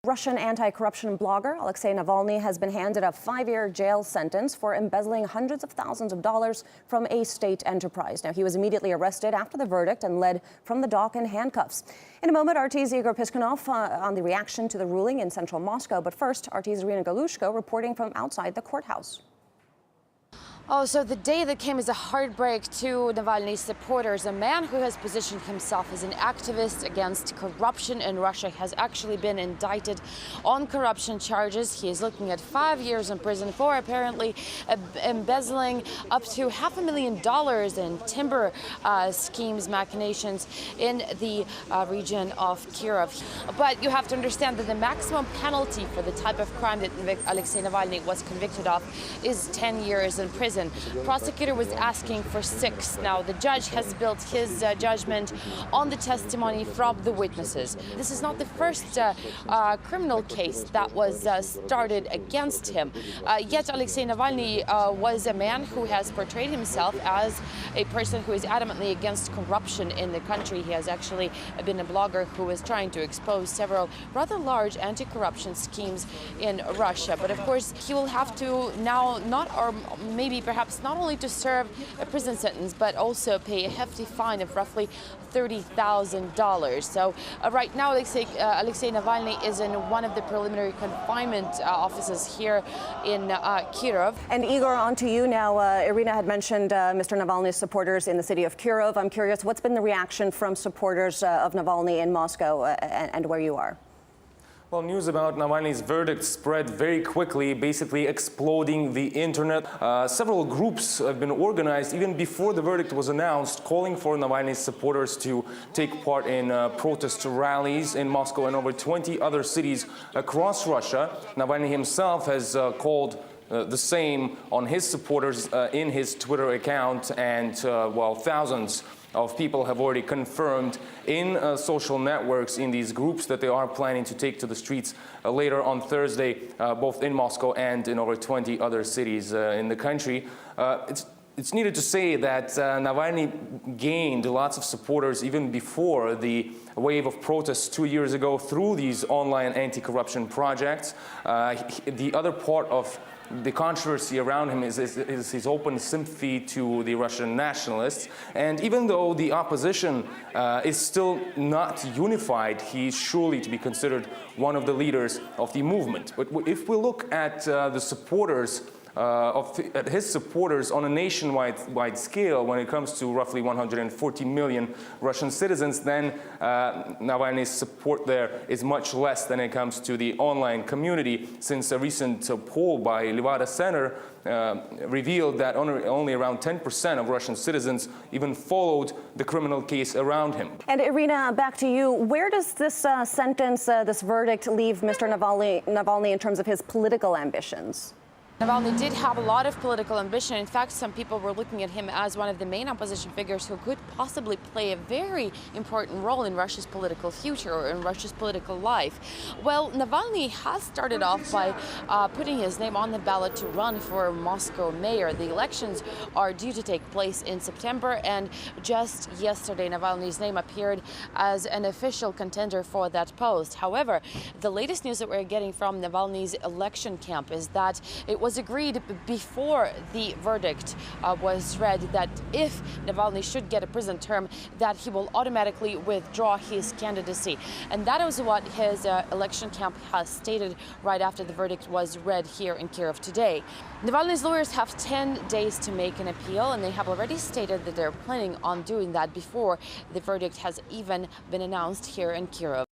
Russian anti-corruption blogger Alexei Navalny has been handed a 5-year jail sentence for embezzling hundreds of thousands of dollars from a state enterprise. Now, he was immediately arrested after the verdict and led from the dock in handcuffs. In a moment, RT's Egor Piskunov on the reaction to the ruling in central Moscow. But first, RT's Irina Galushko reporting from outside the courthouse. Oh, so the day that came as a heartbreak to Navalny's supporters. A man who has positioned himself as an activist against corruption in Russia has actually been indicted on corruption charges. He is looking at 5 years in prison for apparently embezzling up to $500,000 in timber schemes, machinations in the region of Kirov. But you have to understand that the maximum penalty for the type of crime that Alexei Navalny was convicted of is 10 years in prison. Prosecutor was asking for 6. Now, the judge has built his judgment on the testimony from the witnesses. This is not the first criminal case that was started against him. Yet Alexei Navalny was a man who has portrayed himself as a person who is adamantly against corruption in the country. He has actually been a blogger who was trying to expose several rather large anti-corruption schemes in Russia. But of course, he will have to now perhaps not only to serve a prison sentence, but also pay a hefty fine of roughly $30,000. So right now, Alexei Navalny is in one of the preliminary confinement offices here in Kirov. And Igor, on to you now. Irina had mentioned Mr. Navalny's supporters in the city of Kirov. I'm curious, what's been the reaction from supporters of Navalny in Moscow and where you are? Well, news about Navalny's verdict spread very quickly, basically exploding the internet. Several groups have been organized even before the verdict was announced, calling for Navalny's supporters to take part in protest rallies in Moscow and over 20 other cities across Russia. Navalny himself has called the same on his supporters in his Twitter account, and well, thousands of people have already confirmed in social networks in these groups that they are planning to take to the streets later on Thursday, both in Moscow and in over 20 other cities in the country. It's needed to say that Navalny gained lots of supporters even before the wave of protests 2 years ago through these online anti-corruption projects. The other part of the controversy around him is his open sympathy to the Russian nationalists. And even though the opposition is still not unified, he's surely to be considered one of the leaders of the movement. But if we look at the supporters, at his supporters on a nationwide scale, when it comes to roughly 140 million Russian citizens, then Navalny's support there is much less than it comes to the online community, since a recent poll by Levada Center revealed that only around 10% of Russian citizens even followed the criminal case around him. And Irina, back to you. Where does this sentence, this verdict, leave Mr. Navalny in terms of his political ambitions? Navalny did have a lot of political ambition. In fact, some people were looking at him as one of the main opposition figures who could possibly play a very important role in Russia's political future or in Russia's political life. Well, Navalny has started off by putting his name on the ballot to run for Moscow mayor. The elections are due to take place in September, and just yesterday, Navalny's name appeared as an official contender for that post. However, the latest news that we're getting from Navalny's election camp is that it was agreed before the verdict was read that if Navalny should get a prison term, that he will automatically withdraw his candidacy. And that is what his election camp has stated right after the verdict was read here in Kirov today. Navalny's lawyers have 10 days to make an appeal, and they have already stated that they're planning on doing that before the verdict has even been announced here in Kirov.